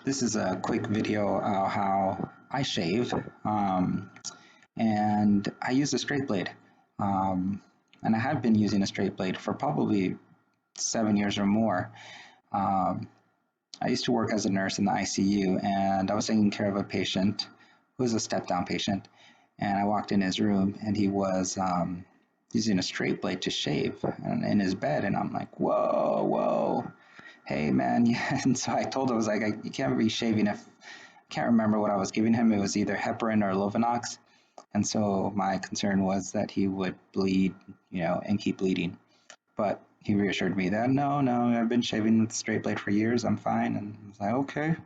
This is a quick video how I shave, and I use a straight blade. Um, and I have been using a straight blade for probably 7 years or more. Um, I used to work as a nurse in the ICU, and I was taking care of a patient who was a step down patient. And I walked in his room, and he was using a straight blade to shave in his bed. And I'm like, whoa, whoa, hey man. Yeah. And so I told him, I was like, you can't be shaving if I can't remember what I was giving him. It was either heparin or Lovenox. And so my concern was that he would bleed, and keep bleeding. But he reassured me that no, I've been shaving with a straight blade for years. I'm fine. And I was like, okay,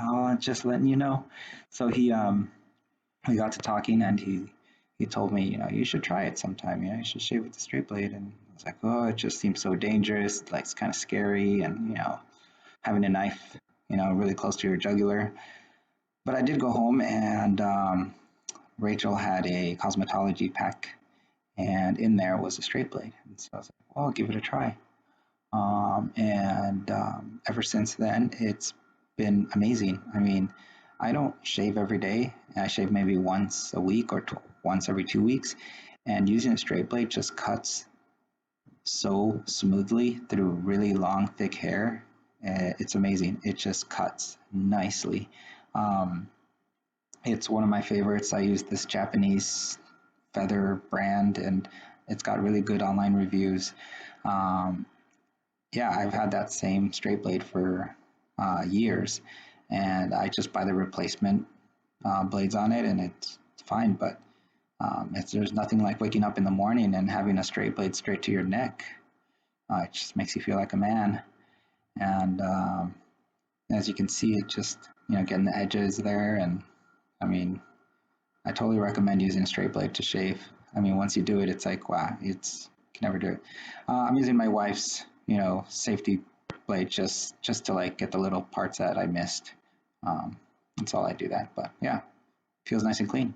I'll just letting you know. So we got to talking, and he told me, you should try it sometime. You should shave with the straight blade. And I was like, oh, it just seems so dangerous. Like it's kind of scary, and having a knife, really close to your jugular. But I did go home, and Rachel had a cosmetology pack, and in there was a straight blade. And so I was like, well, I'll give it a try. And ever since then, it's been amazing. I mean, I don't shave every day. I shave maybe once a week or once every 2 weeks. And using a straight blade just cuts so smoothly through really long, thick hair. It's amazing. It just cuts nicely. Um, it's one of my favorites. I use this Japanese feather brand, and it's got really good online reviews. Um, yeah, I've had that same straight blade for years, and I just buy the replacement blades on it, and it's fine. But there's nothing like waking up in the morning and having a straight blade straight to your neck. It just makes you feel like a man. And as you can see, it just getting the edges there, and I mean, I totally recommend using a straight blade to shave. I mean, once you do it, it's like, wow, it's you can never do it. I'm using my wife's, safety blade just to like get the little parts that I missed. That's all I do that, but yeah, feels nice and clean.